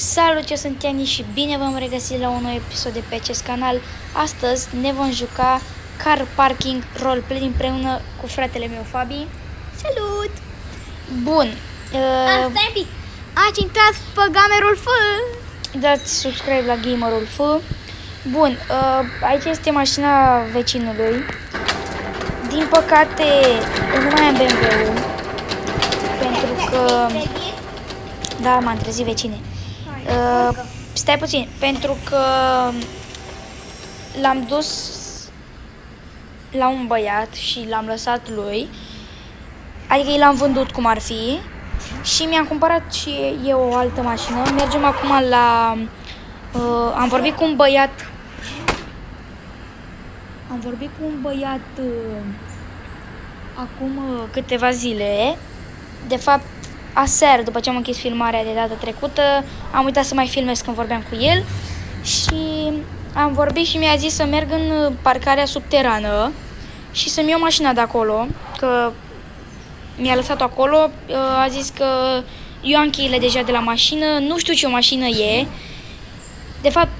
Salut, eu sunt Tiani și bine v-am regăsit la un nou episod de pe acest canal. Astăzi ne vom juca Car Parking Roleplay împreună cu fratele meu Fabi. Salut! Bun, Stai un pic! Ați intrat pe Gamerul F! dați subscribe la Gamerul F. Bun, aici este mașina vecinului. Din păcate nu mai am BMW-ul, pentru că... Da, m-am trezit, vecine. Stai puțin, pentru că l-am dus la un băiat și l-am lăsat lui, adică l-am vândut cum ar fi și mi-am cumpărat și eu o altă mașină. Mergem acum la... am vorbit cu un băiat acum câteva zile, de fapt aseară, după ce am închis filmarea de data trecută, am uitat să mai filmez când vorbeam cu el și am vorbit și mi-a zis să merg în parcarea subterană și să-mi iau mașina de acolo, că mi-a lăsat-o acolo. A zis că eu am cheile deja de la mașină, nu știu ce mașină e, de fapt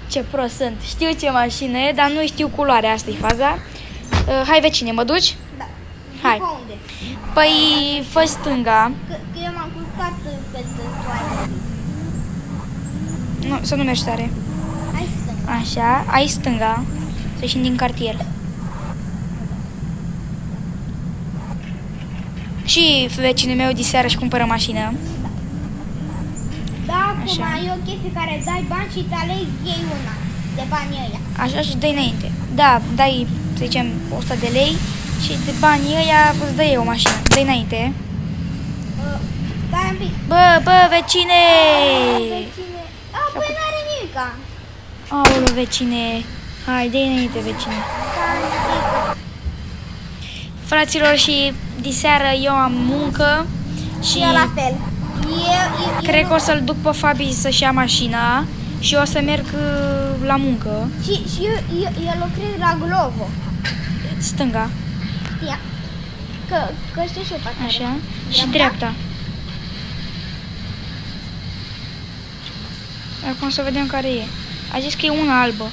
ce prost sunt, știu ce mașină e, dar nu știu culoarea, asta e faza. Hai vecine, mă duci? Da. Hai. Pe unde? Păi fă stânga. Că eu m-am culcat pe toaletă. Nu, să nu mergi tare. Hai să... Așa, ai stânga, să ieșim din cartier. Și vecinul meu diseară și cumpără mașină. Da, acum Așa. e o chestie care dai bani și îți alegi ei una de banii ăia. Așa și dai înainte. Da, dai, să zicem, 100 de lei și de banii ăia îți dă eu o mașină. Dai înainte. Stai un pic. Bă, vecine! Vecine... Păi n-are nimica. Aoleu, vecine! Hai, dai înainte, vecine. Fraților, și diseară eu am muncă și... Eu la fel. Cred că o să-l duc pe Fabi să-și ia mașina și eu o să merg la muncă. Și eu lucrez la Glovo. Stânga, Știa. Că știu și eu pe care. așa, și dreapta. Acum să vedem care e. A zis că e una albă.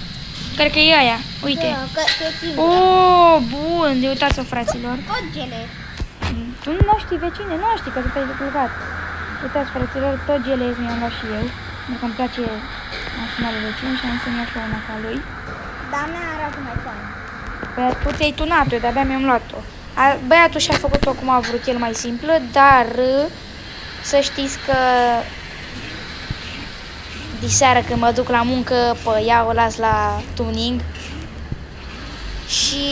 Cred că e aia, uite. Că e singura. Oh, bun, de uitați-o, fraților. Tot gele. Tu nu știi, vecine, nu știi că tu te-ai plecat. Uitați, fraților, tot gelez mi-am luat și eu. Pentru că îmi place mașina lui vecin și am să-mi iau și una ca lui. Dar mea arată mai fain. Păi tu ți-ai tunat-o, de-abia mi-am luat-o. Băiatul și-a făcut-o cum a vrut el, mai simplă, dar să știți că diseară când mă duc la muncă, pe ea o las la tuning. Și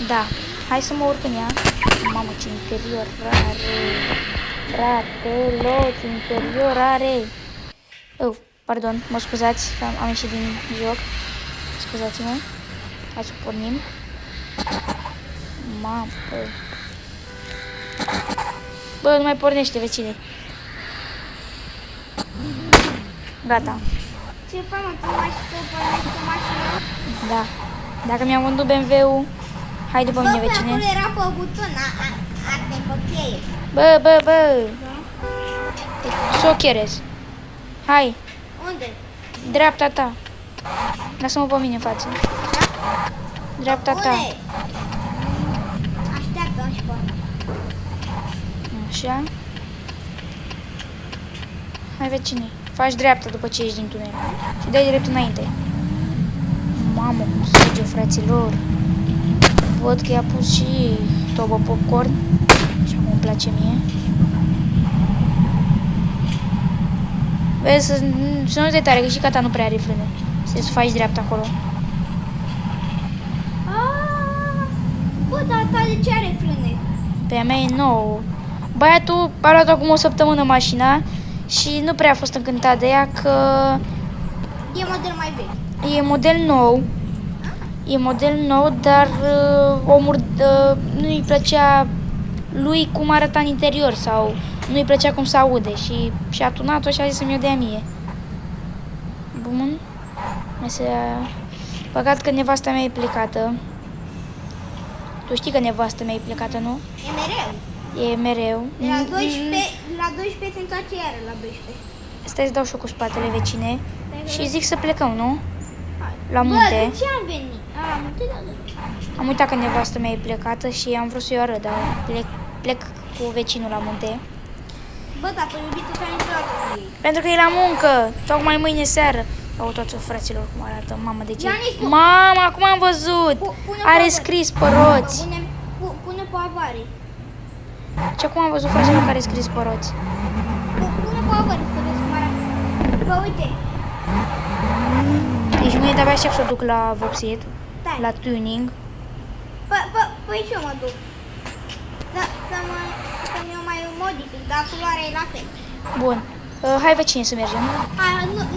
da, hai să mă urc în ea. Mamă, ce interior are. Fratelor, ce interior are. Pardon, mă scuzați că am ieșit din joc. Scuzați-mă. Hai să pornim. Mamă. Bă, nu mai pornește, vecine. Gata. Ce faci, mă, tu mai știi să pornești o mașină? Da. Dacă mi-am vândut BMW-ul, hai după mine, Bă, vecine. acolo era pe buton, arte pe cheie. Bă. Da? S-o cherez. Hai, Unde? dreapta ta. Lasă-mă pe mine în față. Dreapta ta. Unde? Așteaptă-mă și pe ăla. Așa. Hai, vecine. Faci dreapta după ce ieși din tunel. Și dai drept înainte. Mamă, cum suge, fraților. Văd că i-a pus și tobă popcorn. Așa cum îmi place mie. Vezi, să nu te tare, că și cata nu prea are frâne. Să faci dreapta acolo. Bă, dar ta de ce are frâne? Pe a mea e nouă. Băiatul a luat acum o săptămână mașina și nu prea a fost încântat de ea, că E model mai vechi. e model nou. E model nou, dar omul nu-i plăcea lui cum arăta în interior sau nu-i plăcea cum se aude și a tunat-o și a zis să-mi o dea mie. Bun. Păcat că nevasta mea e plecată. Tu știi că nevasta mea e plecată, nu? E mereu. E mereu. De la 12, la 12 se întoarce iară la 12. stai să dau și eu cu spatele, vecine. Și zic să plecăm, nu? Hai. La Bă, munte. de ce am venit? Am murit, da. Am uitat că nevastă mea e plecată și am vrut să-i arăt, dar plec cu vecinul la munte. Bă, dar pe iubitul care intrat cu ei. Pentru că e la muncă, tocmai mâine seară. Au toți fraților cum arată, mamă, de ce? Ianis, Mama, acum am văzut! Pune Are pe scris pe roți. Pune pe avarii. Și acum am văzut fraților care scris pe roți. Pune pe avarii să vezi cum arată. Bă, uite. Deci mâine de-abia aștept să o duc la vopsit, Stai. la tuning. Păi și eu mă duc. Să-mi o mai modific, dar culoarea e la fel. Bun. Hai vecine să mergem.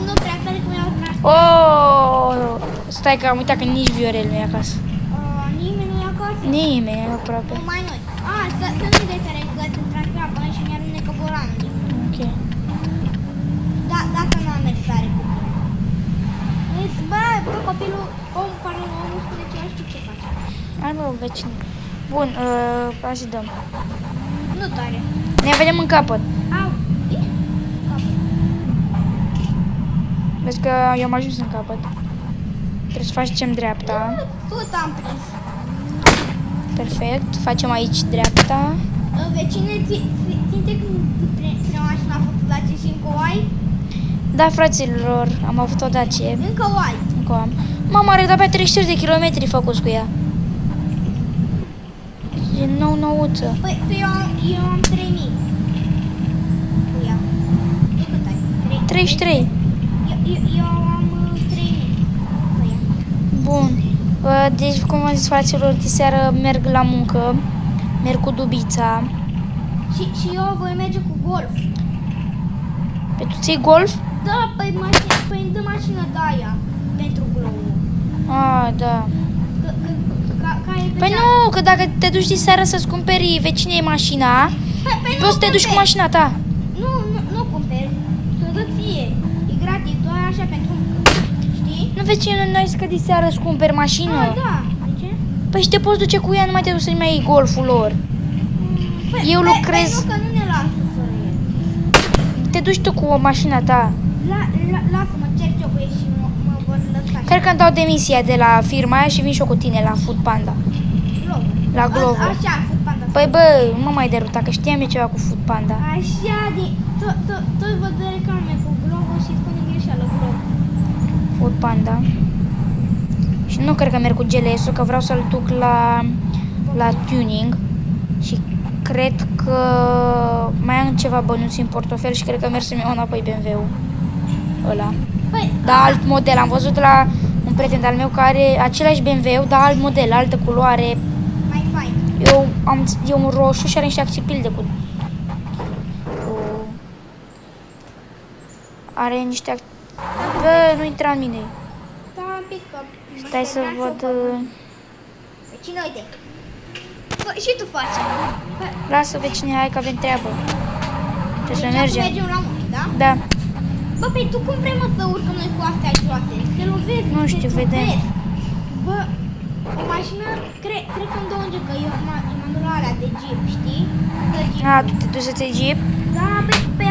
Nu prea tare cum i-au tras. Oh, stai că am uitat că nici Viorel nu e acasă. Nimeni nu e acasă? Nimeni aproape. Numai noi. Să nu de tare că sunt transpirată și mi-a runecă boranul. Ok. Da, dacă nu am mers tare cu tine. Bă, copilul, omul care nu spune ce știu ce face. Hai mă, vecine. Bun, hai să dăm. Nu tare. Ne vedem în capăt. Au, bine. Capăt. Vezi că eu am ajuns în capăt. Trebuie să facem dreapta. Tot am prins. Perfect. Facem aici dreapta. Vecine, ținte când prima mașină a făcut Dacia și încă o ai? Da, fraților, am avut o Dacie. Încă o ai. Încă o am. Mama are de-abia 30 de kilometri făcuți cu ea. E nou-nouță. Păi eu am 3000 cu ea. Tu cât ai? 33. Eu am 3000 cu ea. Bun. Deci, cum am zis, fraților, de seară merg la muncă. Merg cu dubița. Și eu voi merge cu Golf. Pe tu ții golf? Da, păi îmi dă mașina de aia pentru glow. Ah, da. Ca e Păi nu, că dacă te duci de seară să-ți cumperi vecinei mașina, Păi poți să te duci cu mașina ta. Nu cumperi. Să dă ție. E gratis, doar așa pentru știi? Nu, vecine, nu ai zis că de seară îți cumperi mașină? Ah, da. De ce? Păi și te poți duce cu ea, nu mai te duci să-i mai iei golful lor. Eu lucrez. Păi nu, că nu ne lasă să iei. Te duci tu cu mașina ta. Lasă-mă, cer eu cu ei și mă vor lăsa. Cred că îmi dau demisia de la firma aia și vin și eu cu tine la Food Panda. Glovo. La Glovo. Așa, Food Panda. Păi bă, nu mă mai deruta, că știam eu ceva cu Food Panda. Așa, tot văd de reclame cu Glovo și spune greșeală Glovo. Food Panda. Și nu cred că merg cu GLS-ul, că vreau să-l duc la tuning. Și cred că mai am ceva bănuți în portofel și cred că merg să-mi iau înapoi BMW-ul ăla. Păi, Da, alt model. Am văzut la un prieten al meu care are același BMW, dar alt model, altă culoare. mai fain. E un roșu și are niște axipilde cu are niște Bă, nu intra în mine. Da, un pic că... Stai să văd. Cine, uite. Și tu faci. Lasă vecine, hai că avem treabă. Trebuie să Deci mergem. mergem la munte, da? Da. Bă, păi tu cum vrei, mă, să urcăm noi cu astea joase? Te lovezi, Nu știu, vedem. Bă, o mașină, cred că îmi dă un că e manualarea de Jeep, știi? De Jeep. A, tu te duci să-ți iei Jeep? Da, pe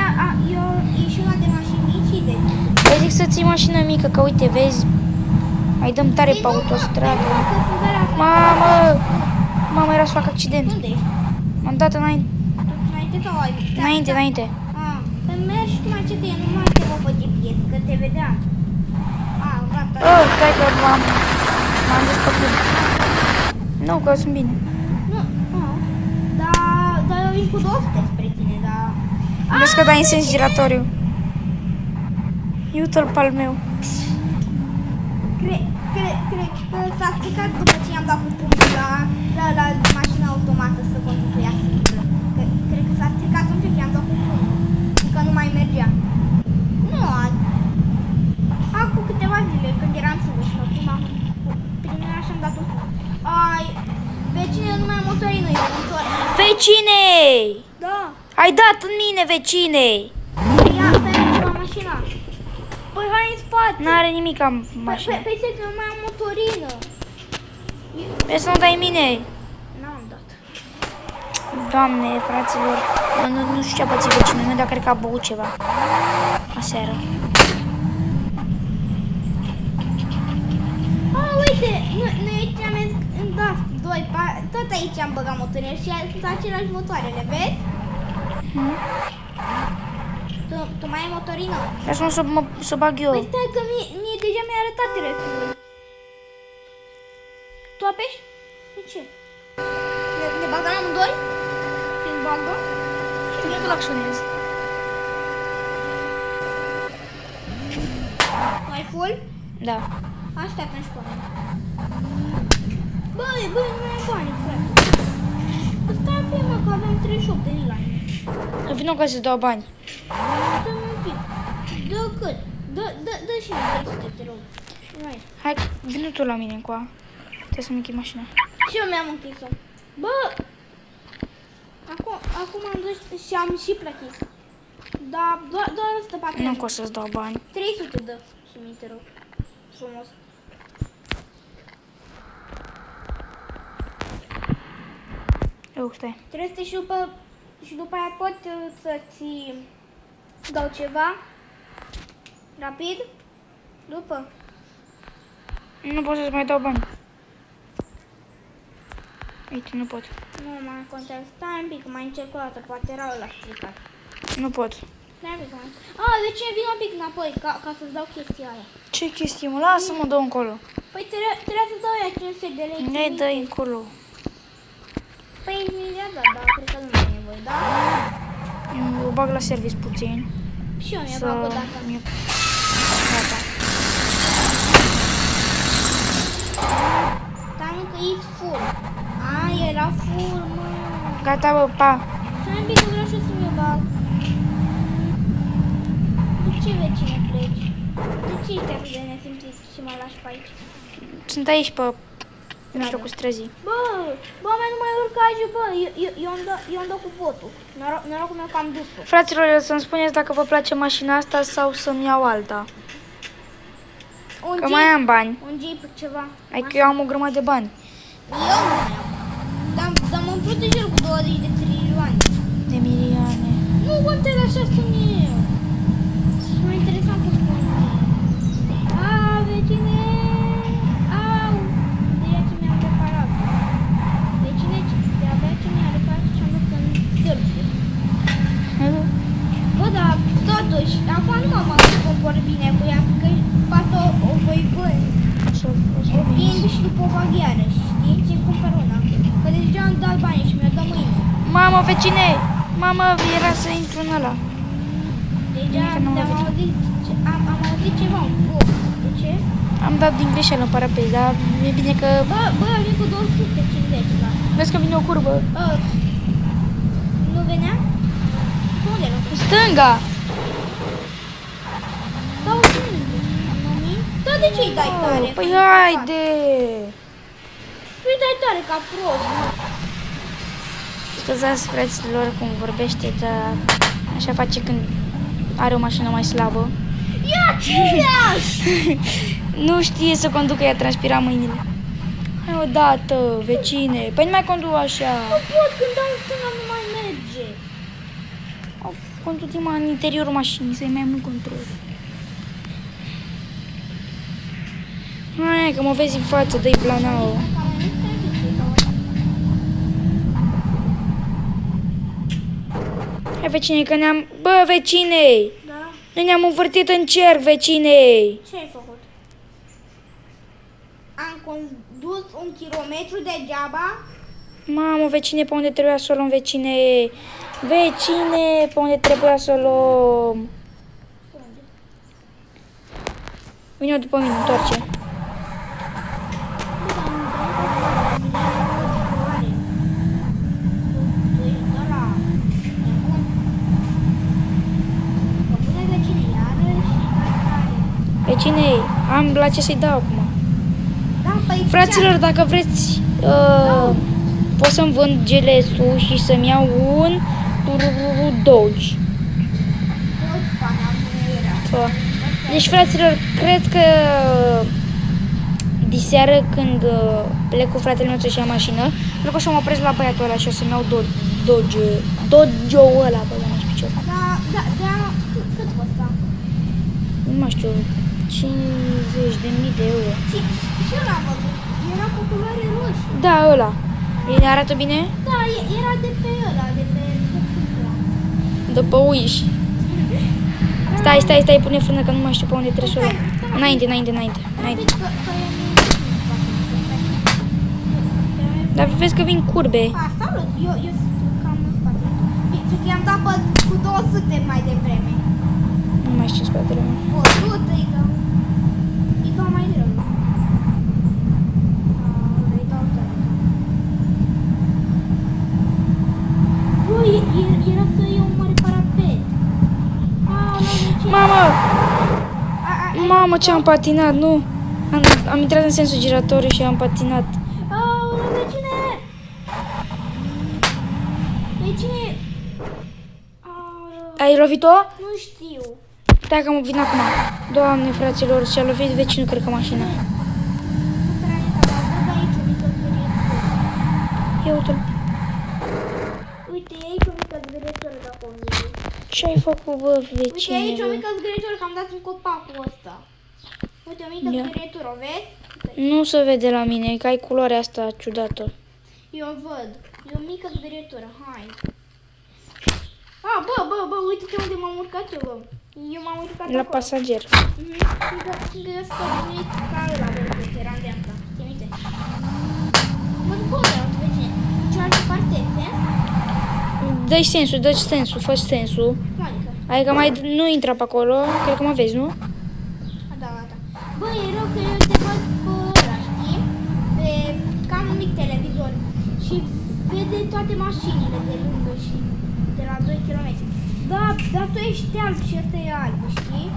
e și una de mașini mici și de Jeep. Păi zic să ții mașină mică, că uite, vezi, mai dăm tare Păi pe nu, mă, autostradă. păi nu, că sunt alea care- Mamă, era să fac accident. Unde ești? M-am dat înainte. Înainte sau ai? Înainte. Păi mergi tu mai încet, eu nu mai te văd pe GPS, că te vedeam. Gata. Stai că m-am dus pe plin. Nu, că sunt bine. Nu, dar eu vin cu 200 spre tine, dar... Vezi că dai în sens giratoriu. Uite-l pe al meu. Cred că s-a stricat după ce i-am dat cu pumnul la mașina automată să conducă singură. Cred că s-a stricat atunci când i-am dat cu pumnul. Că nu mai mergea. Nu, acum câteva zile când eram singur și mă plimbam cu primul așa am dat un pumn. Vecine, nu mai am motorină, eu am motor. Vecine! Da. Ai dat în mine, vecine! Ia, pe ceva mașina. Păi hai în spate. N-are nimic am mașină. Păi zic că nu mai am motorină. Vezi să nu dai în mine. N-am dat. Doamne, fraților, nu știu ce a pățit vecinul meu, dar cred că a băut ceva. aseară. Uite, noi aici am mers în DAF 2, tot aici am băgat motorină și sunt aceleași motoarele, vezi? Tu mai ai motorină? Lasă-mă să bag eu. Păi stai că mie deja mi-a arătat resul. Tu apeși? De ce? Ne bagăm amândoi? Și-mi bagă? Și Eu nu acționez. tu ai full? Da. Asta atunci cu mine. Băi, nu mai ai bani, frate. Stai prima că avem 38 de lei la mine. Vino ca să-ți dau bani. Dă-mi un pic. Dă cât? Dă și mie 300, te rog. Hai. Hai, vino tu la mine încoa. Trebuie să-mi închid mașina. Și eu mi-am închis-o. Bă! Acum am dus și am și plătit. Dar doar 140. Nu că o să-ți dau bani. 300 dă și mie, te rog. Frumos. Eu, stai. 300 și după aia pot să-ți dau ceva. Rapid. După. Nu pot să-ți mai dau bani. Uite, nu pot. Nu mai contează. Stai un pic, mai încerc o dată. Poate era ăla stricat. Nu pot. Stai un pic mai. De ce vin un pic înapoi ca să-ți dau chestia aia? Ce chestie, mă? Lasă-mă, dă încolo. Păi trebuia să dau aia 500 de lei. Ne dă încolo. Păi mi-a dat, dar cred că nu mai e nevoie, da? Eu o bag la service puțin. Și eu mi-a bag o dată. Gata. Dar nu că e full. Era full, mă. Gata, bă, pa. Stai un pic, că vreau și eu să-mi o bag. De ce vecine pleci? De ce ești atât de nesimțit și mă lași pe aici? Sunt aici, pe mijlocul străzii. Bă, mai nu mai urca aici, bă. Eu îmi dau cu botul. Norocul meu că am dus-o. Fraților, să-mi spuneți dacă vă place mașina asta sau să-mi iau alta. Că mai am bani. Un Jeep, ceva. Adică eu am o grămadă de bani. Eu nu mai am. Dar mă protejez cu 20 de trilioane. De milioane. Nu contează, așa spun eu. E mai interesant că spun eu. Vecine! Au! De-aia ce mi-am reparat. Vecine, de-abia ce mi-am reparat și am luat în stâlpi. Bă, dar totuși, acum nu mă compor bine cu ea, că poate o voi vând. O vând și după o bag iarăși, știi? Și-mi cumpăr una. Că deja am dat bani și mi-o dă mâine. Mamă, vecine! Mamă, era să intru în ăla. Deja Nimic nu am mă auzit ceva un poc. De ce? Am dat din greșeală în parapet, dar e bine că... Bă, vin cu 250 la. Vezi că vine o curbă. Nu venea? Unde era? În stânga! Da, o stângă. Da, de ce îi dai tare? Păi haide! Tu îi dai tare ca prost, mă. Scuzați, fraților, cum vorbește, dar așa face când are o mașină mai slabă. Ia aceeași! Nu știe să conducă, i-a transpirat mâinile. Hai odată, vecine. Păi nu mai conduc așa. Nu pot, când dau în stânga nu mai merge. Conduc în interiorul mașinii, să-i mai mult control. Hai, că mă vezi în față, dă-i planau. Hai, vecine, că ne-am... Bă, vecine! Da? Noi ne-am învârtit în cer, vecine! Ce ai făcut? Am condus 1 kilometru degeaba? Mamă, vecine, pe unde trebuia să o luăm, vecine? Vecine, pe unde trebuia să o luăm? Vine după mine, întoarce. Vecine, am la ce să-i dau acum. Da, păi Fraților, dacă vreți, pot să-mi vând GLS-ul și să-mi iau un Dodge. Deci, fraților, cred că diseară când plec cu fratele meu să-și ia mașină, cred că o să mă opresc la băiatul ăla și o să-mi iau Dodge-ul ăla, bă, la picior. Da, cât costa? mai știu, 50.000 de euro. Și eu l-am văzut. Era cu culoare roșie. Da, ăla. El arată bine? Da, era de pe ăla, de pe După Wish. Stai, pune frână că nu mai știu pe unde trebuie să o iau. Înainte. Dar vezi că vin curbe. Salut, eu sunt cam în spate. Zice că i-am dat cu 200 mai devreme. Nu mai știu spatele meu. 100 îi dau mai greu. Îi dau tare. Băi, era să iau un mare parapet. Mamă, ce am patinat, nu? Am intrat în sensul giratoriu și am patinat. Vecine! Ai lovit-o? Nu știu. Stai că mă vin acum. Doamne, fraților, și-a lovit vecinul, cred că, mașina. Ia uite-l. Uite, e aici o mică zgârietură dacă o vezi. Ce ai făcut, bă, Uite, vecine? aici o mică zgârietură, că am dat în copacul ăsta. Uite, o mică zgârietură, o vezi? Nu se vede la mine, că ai culoarea asta ciudată. Eu văd. E o mică zgârietură, hai. Bă, uite-te unde m-am urcat eu, bă. Eu m-am urcat La acolo. pasager. Lângă eu stăpânit ca ăla, bă, uite, era în dreapta. Uite. Mă duc ăla, vecine. În cealaltă parte, sens? Dă-i sensul, fă sensul. Adică. Adică mai nu intra pe acolo, cred că mă vezi, nu? Da. Bă, e rău că eu te văd pe ăla, știi? Pe cam un mic televizor. Și vede toate mașinile de lângă și de la 2 km. Da, dar tu ești alb și ăsta e alb, știi?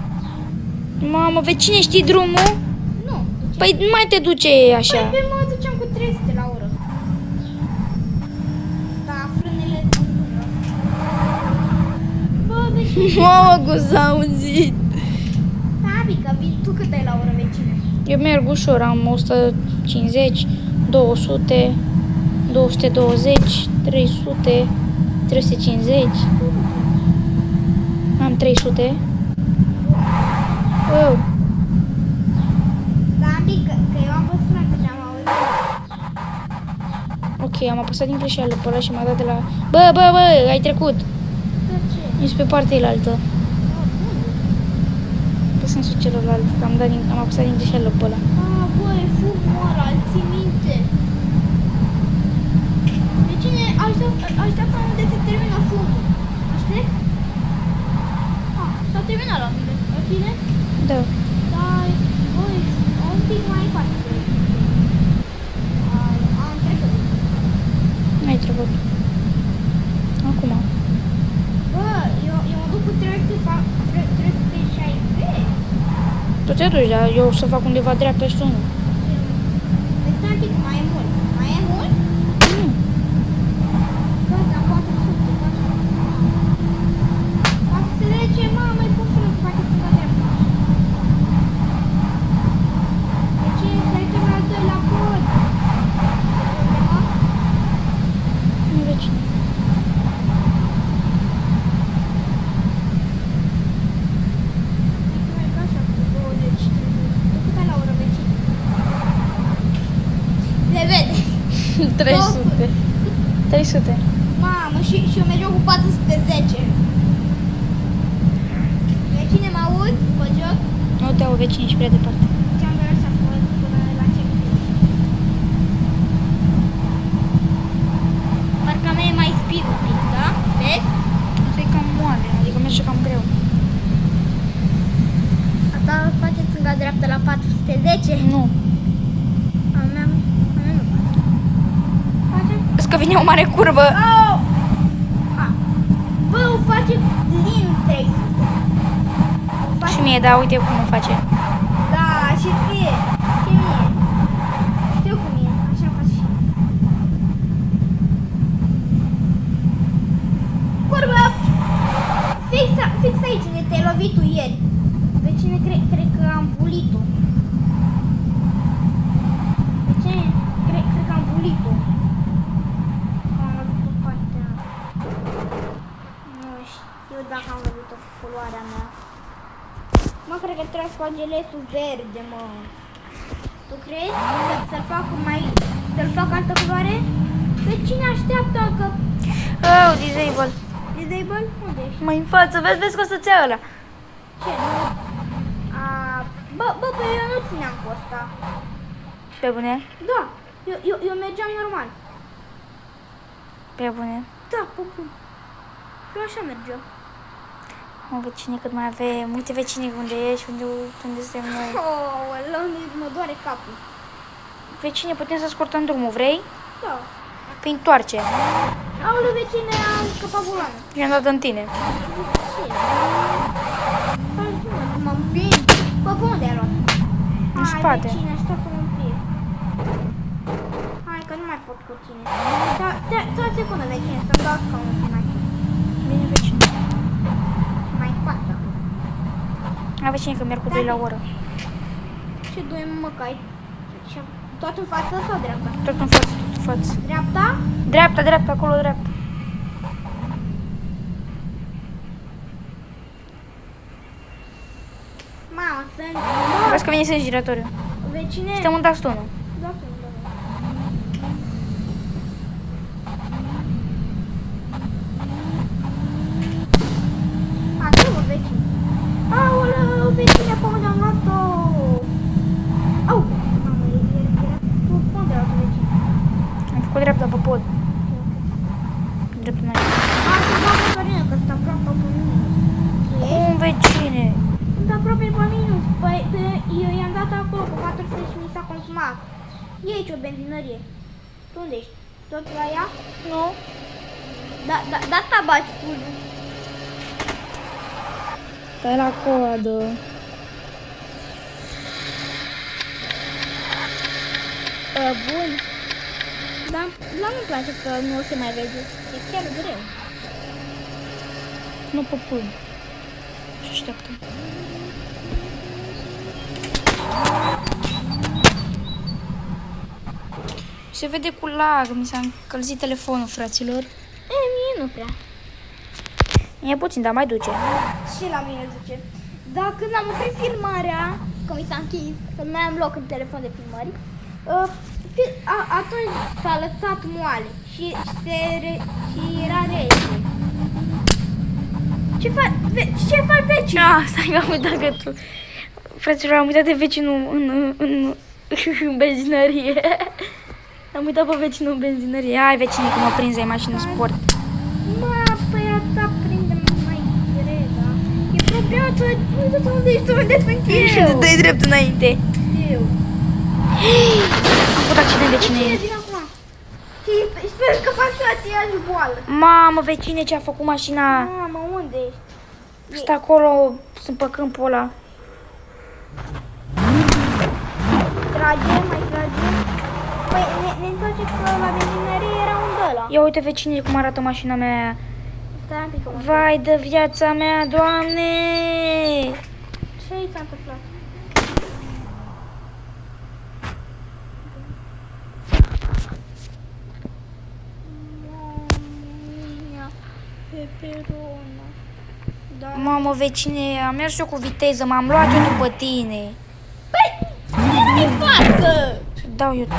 Mamă, vecine, știi drumul? Nu. De ce? Păi nu mai te duce așa. Păi pe mă duceam cu 300 la oră. Da, frânele sunt bună. Bă, vecine. Mamă, cu s-a auzit. Tabi, că vin tu cât ai la oră, vecine? Eu merg ușor, am 150, 200, 220, 300, 350. Am 300. Oh. Tabi, că eu am văzut una când am auzit. Ok, am apăsat din greșeală pe ăla și m-a dat de la... Bă, ai trecut. De ce? Ești pe partea elaltă. Pe sensul celălalt, că am apăsat din greșeală pe ăla. Băi, fumul ăla, îl ții minte. De cine aștept până unde se termină fumul? Aștept? S-a terminat la mine. La tine? Da. Da, băi, un pic mai față. Am trecut. N-ai trecut. Acum. Bă, eu mă duc cu 360. Tu te duci, dar eu o să fac undeva dreapta și tu nu. Deci un pic mai e mult. Mai e mult? Nu. Gata, 400, gata. 410, mamă, mai pot să nu fac stânga dreapta. Deci trecem la al doilea pod. Problema? Nu vecine. Merg așa cu 20. Tu cât ai la oră, vecine? Se vede. 300. 300. Mamă, și eu mereu cu 410. Vecine, mă auzi? Pe joc? Nu te au vecini și prea departe. Ce-am doar așa până la ce. Parcă a mea e mai speed un pic, da? Vezi? Asta e cam moale, adică merge cam greu. A ta face stânga-dreapta la 410? Nu. A mea nu. Face? Vezi că vine o mare curbă. Oh! Bă, o face din 300. Și mie, da, uite cum o face. Da, și ție. Și mie. Știu cum e. Așa fac și eu. Curbă! Fix aici unde te-ai lovit tu ieri. Vecine, cred că am bulit-o. Vecine, cred că am bulit-o. Am lovit-o partea. Nu știu dacă am lovit-o cu culoarea mea. Mă, cred că trebuie să fac geletul verde, mă. Tu crezi? Să-l fac altă culoare? Pe cine așteaptă că... Oh, disable. Disable? Unde ești? Mai în față, vezi că o să-ți ia ăla. Ce? Bă, eu nu țineam cu ăsta. Pe bune? Da, eu mergeam normal. Pe bune. Da, pupun. Eu așa mergeam. Mă, vecine, cât mai avem. Uite, vecine, unde ești, unde suntem noi. Mă doare capul. Vecine, putem să scurtăm drumul, vrei? Da. Păi întoarce. Aoleu, vecine, am scăpat volanul. I-am dat în tine. Ce? Mă împing. Bă, pe unde ai luat? În spate. Hai, vecine, așteaptă-mă un pic. Hai, că nu mai pot cu tine. Stai o secundă, vecine, să-mi dau scaunul mai. Bine, vecine. Mai în spate. Hai, vecine, că merg cu 2 la oră. Ce doi, mă, că ai? Tot în față sau dreapta? Tot în față, tot în față. Dreapta? Dreapta, acolo, dreapta. Mamă, sunt... Vezi că vine să giratoriu. Vecine... Suntem în dastonul. Da. Acolo, vecine. Aoleu, vecine, pe unde am luat-o? Au! Mamă, era... Tu, pe unde ai luat-o, vecine? Am făcut dreapta pe pod. Dreptul înainte. Să dau pe Florină, că sunt aproape pe minus. Tu ești? Cum, vecine? Sunt aproape pe minus. Păi, eu i-am dat acolo cu 400 și mi s-a consumat. E aici o benzinărie. Tu unde ești? Tot la ea? Nu. Da, asta baci full-ul. Stai la coadă. Bun. Dar nu-mi place că nu o se mai vede. E chiar greu. Nu pe pâine. Și așteaptă. Se vede cu lag, mi s-a încălzit telefonul, fraților. Mie nu prea. E puțin, dar mai duce. Și la mine zice. Dar când am oprit filmarea, că mi s-a închis, că nu mai am loc în telefon de filmări, atunci s-a lăsat moale și era rece. Ce faci vecin? Stai că am uitat că tu... Fraților, am uitat de vecinul în benzinărie. Am uitat pe vecinul în benzinărie. Hai, vecine, cum mă prinzi, ai mașină sport. Păi asta prinde mai greu, da? E problema că uite-te unde ești, unde sunt eu. Dă-i drept înainte. Eu. Am făcut accident, vecine. Din acum. Și sper că fac și aceeași boală. Mamă, vecine, ce a făcut mașina? Mamă, unde ești? Stă acolo, sunt pe câmpul ăla. Mai trage. Păi ne întoarce că la benzinărie era un ăla. Ia uite, vecine, cum arată mașina mea. Stai un pic. Vai de viața mea, Doamne! Ce i s-a întâmplat? Peperona. Da. Mamă, vecine, am mers eu cu viteză, m-am luat eu după tine. Păi, ce mai facă? Și dau eu tău.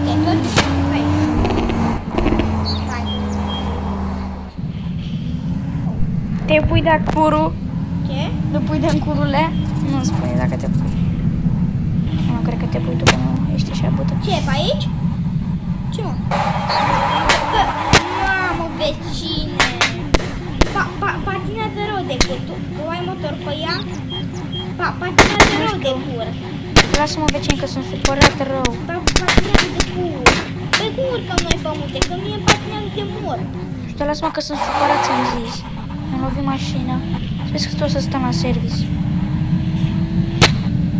Te întorci și pe Stai. Te pui de curul? Ce? Te pui de curule? Nu spune dacă te pui. Nu, cred că te pui tu, că nu ești așa bută. Ce, pe aici? Ce, mă? Mamă, vecine! Patinează rău de cur. Tu ai motor pe ea? Patinează rău de cur. Lasă-mă, vecine, că sunt supărat rău. Patinează de cur. Pe cur că noi pe munte, că mie patinează de mor. Și te lasă-mă că sunt supărat, ți-am zis. Am lovit mașina. Vezi că tot să stăm la service.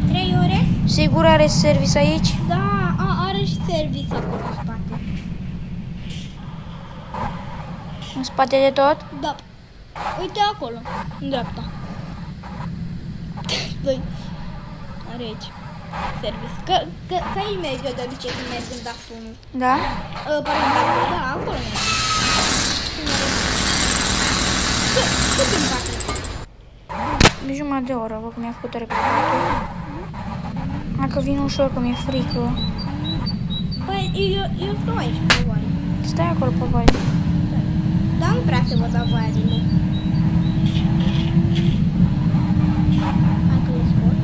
3 ore? Sigur are service aici? Da, are și serviciu acolo în spate. În spate de tot? Da. Uite acolo, în dreapta. Doi. Are aici. Service. Că aici merg eu de obicei când merg în dastunul. Da? Pardon, da, acolo merg. Ce timp face? De jumătate de oră, văd că mi-a făcut repetate. Dacă vin ușor, că mi-e frică. Păi, eu stau aici, pe voie. Stai acolo pe voi. Dar nu prea se văd avariile. Hai că le scot.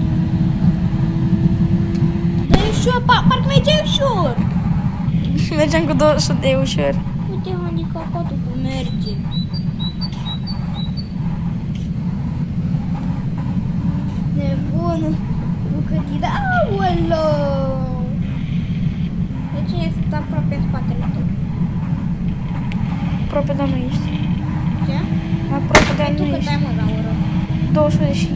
Dar e ușor, parcă merge ușor. Mergeam cu 200 de ușor. Uite, handicapatul cum merge. Nebună. Bucătii, da, aoleu. De cine stă aproape în spatele tău? Aproape de nu ești. Ce? Aproape de Ai tu nu cât ești. ai mă la oră? 200 și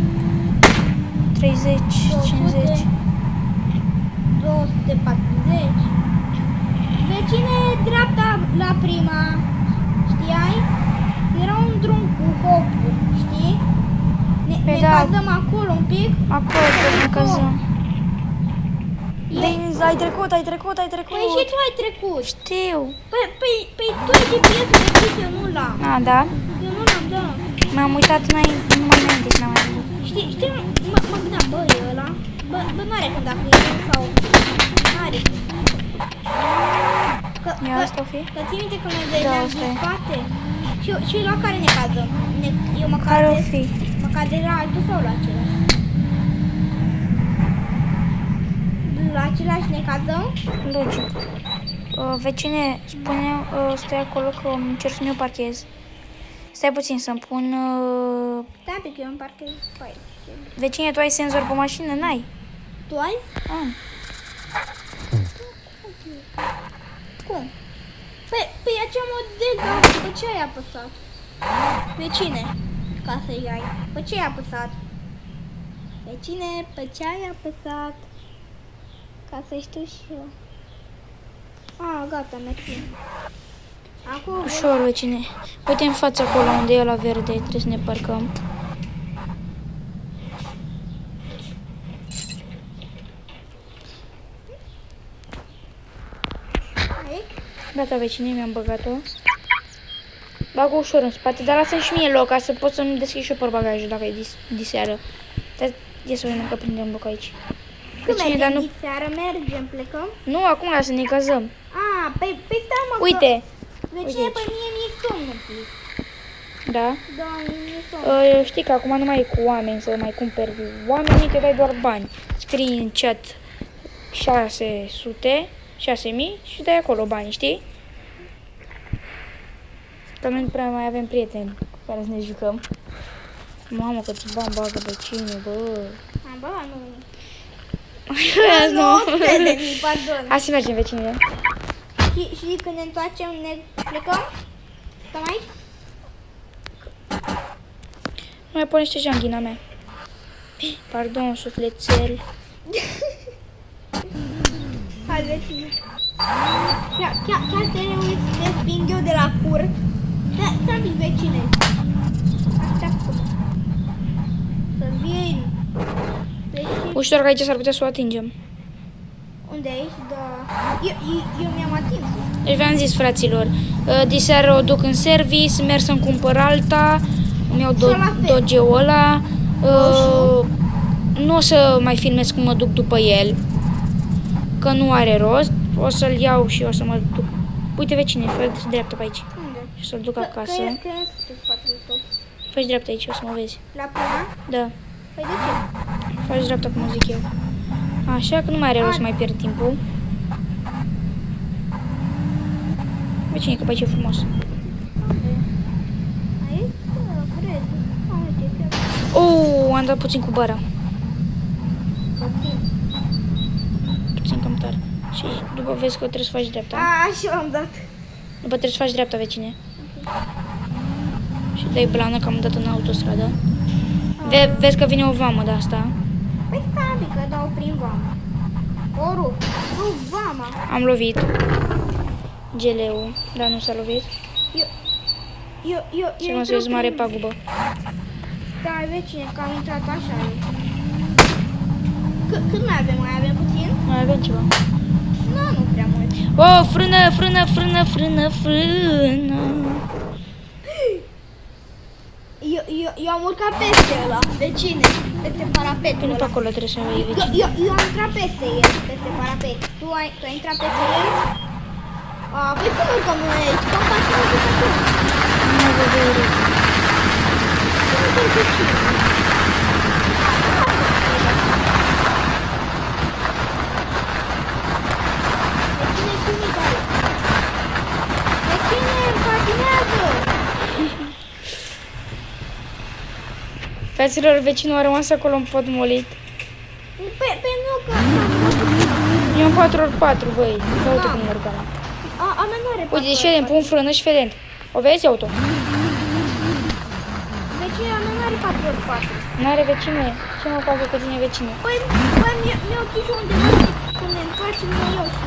30, 50. 240. Vecine, dreapta la prima. Știai? Era un drum cu hopuri, știi? Păi Ne da. cazăm acolo un pic. Acolo trebuie să cazăm. E- Ai trecut. Păi și tu ai trecut. Știu. Păi tu ai GPS-ul deschis, eu nu l-am. A, da? Eu nu l-am, da. M-am uitat numai înainte și n-am mai văzut. Știi, mă gândeam, bă, e ăla? Bă, n-are cum dacă e el sau... N-are. Ia asta o fi? Că ții minte că ne Da, vedeam asta din e. spate? Și la care ne cazăm? Eu mă Care o cazez, fi? mă cazez la altul sau la același? La același ne cazăm? Logic. Vecine, spune, stai acolo că îmi cer să mi-o parchez. Stai puțin să-mi pun... Stai un pic, eu îmi parchez pe aici. Vecine, tu ai senzor pe mașină? N-ai? Tu ai? Am. Cum? Păi acea model, dar pe ce ai apăsat? Vecine, ca să-i ai. Pe ce ai apăsat? Vecine, pe ce ai apăsat? Ca să știu și eu. Gata, mersi. Acum... Ușor, vecine. Uite în fața acolo unde e la verde, trebuie să ne parcăm. Aici? Gata, vecine, mi-am băgat-o. Bag ușor în spate, dar lasă și mie loc ca să pot să-mi deschid și eu portbagajul dacă e diseară. Dar ia să vedem că prindem loc aici. Când Vecine, dar mergem nu... seara, mergem, plecăm? Nu, acum lasă, ne cazăm. Păi stai mă, Uite. că... Vecine, Uite păi mi-e somn un pic. Da? Da, mi-e somn. Știi că acum nu mai e cu oameni să mai cumperi oamenii, te dai doar bani. Scrii în chat 6.000 și dai acolo bani, știi? Că noi nu prea mai avem prieteni cu care să ne jucăm. Mamă, că ți bani bagă vecine, bă. Bă, nu. Azi nu. 900.000, pardon. Hai să mergem, vecine. Și când ne întoarcem, ne plecăm? Stăm aici? Nu mai pornește janghina mea. Pardon, sufletel. Hai, vecine. Chiar te reuși să te sping eu de la cur. Stai mic, vecine. Așteaptă-mă. Să vin. Vecine. Ușor că aici s-ar putea să o atingem. Unde ești? Da. Eu mi-am atins. Deci v-am zis, fraților, diseară o duc în service, merg să-mi cumpăr alta, îmi iau Și la fel. Doge-ul ăla, nu o să mai filmez cum mă duc după el, că nu are rost, o să-l iau și o să mă duc. Uite, vecine, fă dreapta pe aici Unde? și să-l duc acasă. Că e în spatele tău. Faci dreapta aici, o să mă vezi. La prima? Da, Păi de ce? faci dreapta cum zic eu. Așa că nu mai are rost să mai pierd timpul. Vecine, că pe aici e frumos. Unde? Aici? Da, cred. Uite, chiar. Am dat puțin cu bara. Puțin. Puțin cam tare. Și după vezi că trebuie să faci dreapta. Așa am dat. După trebuie să faci dreapta, vecine. Și dai blană că am dat în autostradă. Vezi că vine o vamă de asta. Păi stai, un pic, că dau prin vama. O rup vama. Am lovit geleu, dar nu s-a lovit. Și mă să vezi mare pagubă. Stai, vecine, că am intrat așa. Cât mai avem? Mai avem puțin? Mai avem ceva. Nu prea mult. Frână. Eu am urcat peste ăla. De cine? Peste parapetul Nu pe ăla. acolo trebuie să vei vecini. Eu am intrat peste el, peste parapet. Tu ai intrat peste el? Păi cum urcăm noi aici? Cum facem noi de acolo? Nu vă vei râde. Cum urcăm pe cine? De cine cum e tare? De cine patinează? Fraților, vecinul a rămas acolo în pod molit. Pe nu că... Eu am 4x4, băi. Ia uite cum urcă la. A mea nu are Uite, deci vedem, pun frână și vedem. O vezi, auto? Vecina mea nu are 4x4. N-are vecine. Ce mă fac eu cu tine vecine? Păi mi-au zis undeva când ne întoarcem noi eu și...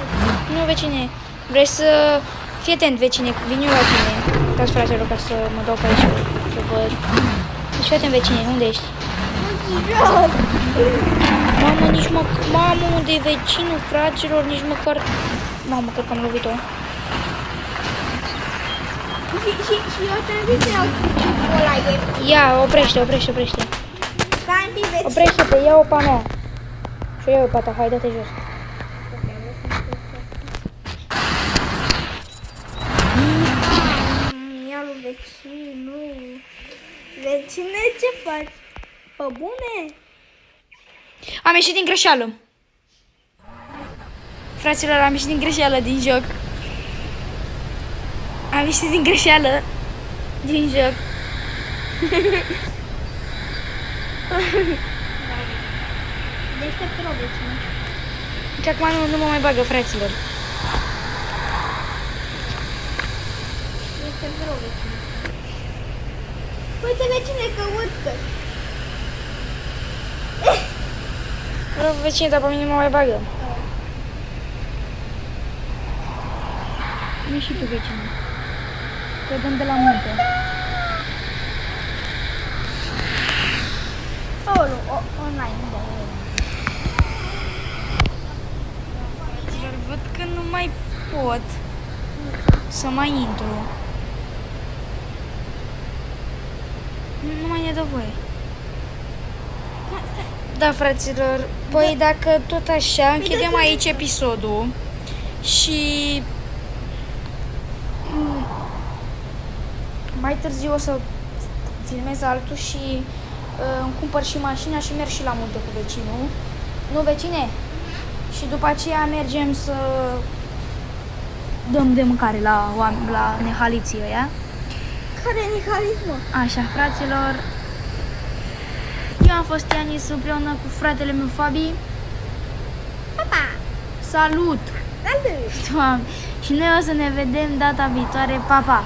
Nu, vecine. Vrei să... Fii atent, vecine, vin eu la tine. Dați fraților ca să mă dau pe aici să văd. Deci fii atent, vecine, unde ești? Mamă, nici măcar... Mamă, unde e vecinul, fraților, nici măcar... Mamă, cred că am lovit-o. Și eu ți-am zis să iau chipul ăla ieftin. Ia, oprește. Stai un pic, vecin. Oprește-te, ia-o pe a mea. Și eu pe a ta, hai, dă-te jos. Ia lui vecinul. Vecine, ce faci? Pe bune? Am ieșit din greșeală. Fraților, am ieșit din greșeală din joc. Am ieșit din greșeală din joc. Deștept rău, vecine. Și acum nu mă mai bagă, fraților. Deștept rău, vecine. Uite, vecine, că urcă. Vecine, dar pe mine nu mă mai bagă. Nu și tu, vecine. Te dăm de la munte. Online, da. Fraților, văd că nu mai pot să mai intru. Nu mai ne dă voie. Da, fraților, păi dacă tot așa, închidem aici episodul și mai târziu o să filmez altul și îmi cumpăr și mașina și merg și la munte cu vecinul. Nu, vecine? Și după aceea mergem să dăm de mâncare la nehaliții ăia. Care e mecanismul? Așa, fraților, eu am fost Ianis împreună cu fratele meu Fabi. Papa! Salut! Salut! Doamne! Și noi o să ne vedem data viitoare. Pa, pa!